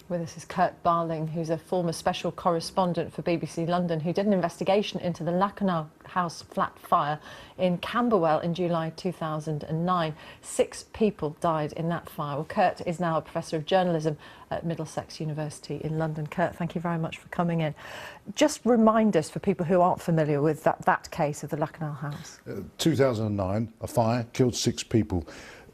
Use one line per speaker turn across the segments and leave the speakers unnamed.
With us is Barling, who's a former special correspondent for BBC London, who did an investigation into the Lakanal house flat fire in Camberwell in July 2009. 6 people died in that fire. Well, Kurt is now a professor of journalism at Middlesex University in London. Kurt, thank you very much for coming in. Just remind us, for people who aren't familiar with that case of the Lakanal house.
2009, a fire killed 6 people.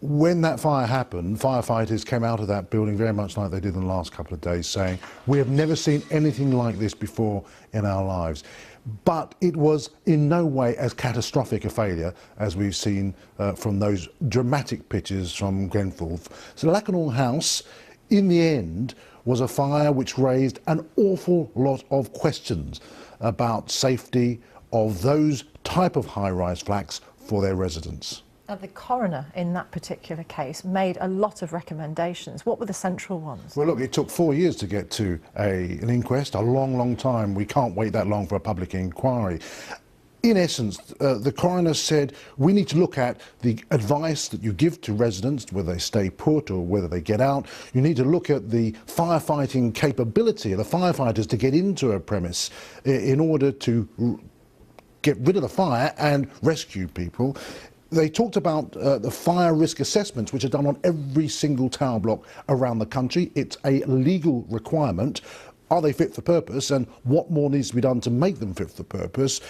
When that fire happened, firefighters came out of that building very much like they did in the last couple of days, saying, we have never seen anything like this before in our lives. But it was in no way as catastrophic a failure as we've seen from those dramatic pictures from Grenfell. So the Lakanal house, in the end, was a fire which raised an awful lot of questions about safety of those type of high-rise flats for their residents.
The coroner in that particular case made a lot of recommendations. What were the central ones?
Well, look, it took 4 years to get to an inquest, a long, long time. We can't wait that long for a public inquiry. In essence, the coroner said, we need to look at the advice that you give to residents, whether they stay put or whether they get out. You need to look at the firefighting capability of the firefighters to get into a premise in order to get rid of the fire and rescue people. They talked about the fire risk assessments, which are done on every single tower block around the country. It's a legal requirement. Are they fit for purpose, and what more needs to be done to make them fit for purpose?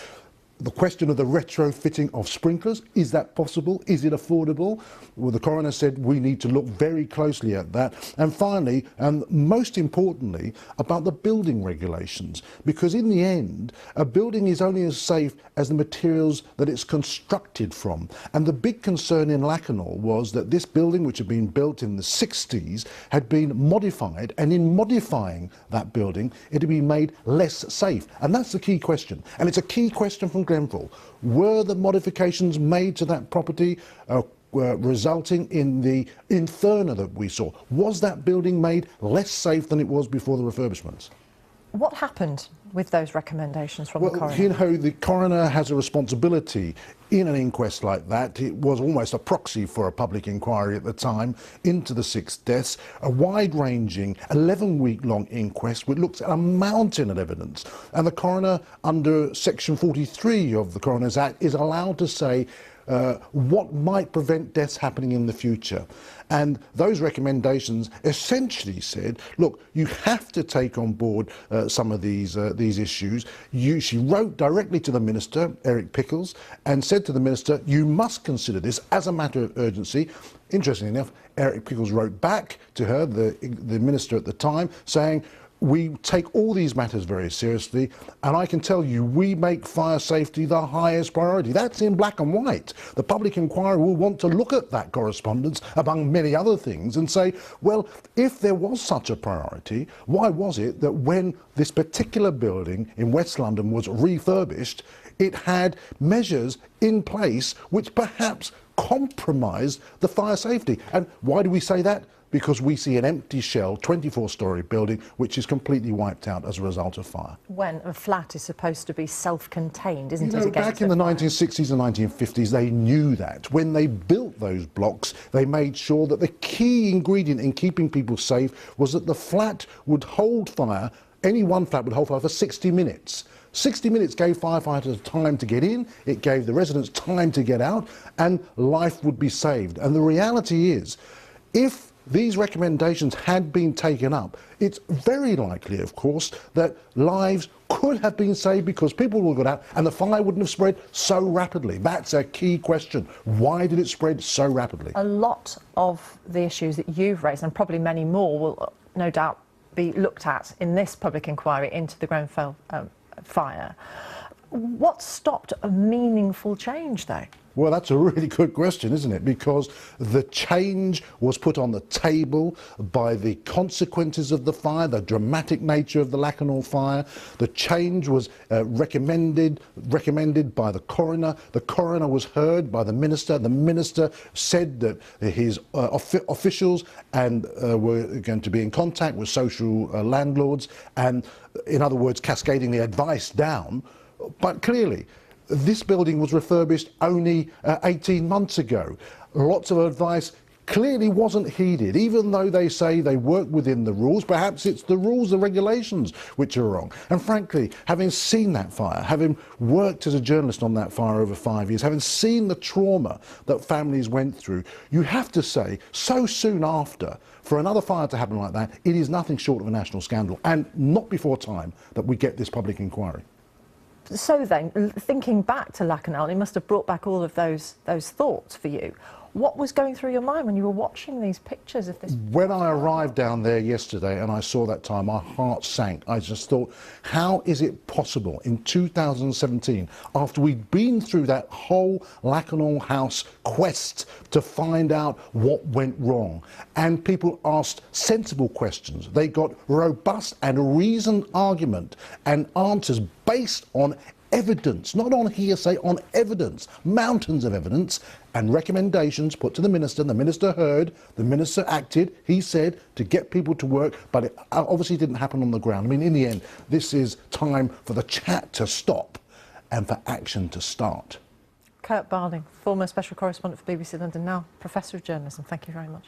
The question of the retrofitting of sprinklers, is that possible? Is it affordable? Well, the coroner said we need to look very closely at that. And finally, and most importantly, about the building regulations. Because in the end, a building is only as safe as the materials that it's constructed from. And the big concern in Lakanal was that this building, which had been built in the 60s, had been modified. And in modifying that building, it had been made less safe. And that's the key question. And it's a key question from Grenfell. Were the modifications made to that property resulting in the inferno that we saw? Was that building made less safe than it was before the refurbishments?
What happened with those recommendations from the coroner?
You know, the coroner has a responsibility in an inquest like that. It was almost a proxy for a public inquiry at the time into the 6 deaths, a wide-ranging 11-week-long inquest which looks at a mountain of evidence. And the coroner, under Section 43 of the Coroner's Act, is allowed to say what might prevent deaths happening in the future. And those recommendations essentially said, look, you have to take on board some of these issues. She wrote directly to the Minister, Eric Pickles, and said to the Minister, you must consider this as a matter of urgency. Interestingly enough, Eric Pickles wrote back to her, the Minister at the time, saying, we take all these matters very seriously, and I can tell you we make fire safety the highest priority. That's in black and white. The public inquiry will want to look at that correspondence, among many other things, and say, well, if there was such a priority, why was it that when this particular building in West London was refurbished, it had measures in place which perhaps compromised the fire safety? And why do we say that? Because we see an empty shell, 24-storey building, which is completely wiped out as a result of fire.
When a flat is supposed to be self-contained, isn't it?
Back in the 1960s and 1950s, they knew that. When they built those blocks, they made sure that the key ingredient in keeping people safe was that the flat would hold fire, any one flat would hold fire for 60 minutes. 60 minutes gave firefighters time to get in, it gave the residents time to get out, and life would be saved. And the reality is, if these recommendations had been taken up, it's very likely, of course, that lives could have been saved because people would have got out and the fire wouldn't have spread so rapidly. That's a key question. Why did it spread so rapidly? A
lot of the issues that you've raised, and probably many more, will no doubt be looked at in this public inquiry into the Grenfell fire. What stopped a meaningful change, though?
Well, that's a really good question, isn't it? Because the change was put on the table by the consequences of the fire, the dramatic nature of the Lakanal fire. The change was recommended by the coroner. The coroner was heard by the minister. The minister said that his officials were going to be in contact with social landlords and, in other words, cascading the advice down. But clearly, this building was refurbished only 18 months ago. Lots of advice clearly wasn't heeded, even though they say they work within the rules. Perhaps it's the rules, the regulations which are wrong. And frankly, having seen that fire, having worked as a journalist on that fire over 5 years, having seen the trauma that families went through, you have to say, so soon after, for another fire to happen like that, it is nothing short of a national scandal, and not before time that we get this public inquiry.
So then, thinking back to Lakanal, it must have brought back all of those thoughts for you. What was going through your mind when you were watching these pictures of this?
When I arrived down there yesterday and I saw that time, my heart sank. I just thought, how is it possible in 2017, after we'd been through that whole Lakanal House quest to find out what went wrong, and people asked sensible questions, they got robust and reasoned argument and answers based on evidence, not on hearsay, on evidence, mountains of evidence, and recommendations put to the minister heard, the minister acted, he said, to get people to work, but it obviously didn't happen on the ground. I mean, in the end, this is time for the chat to stop and for action to start.
Kurt Barling, former special correspondent for BBC London, now Professor of Journalism, thank you very much.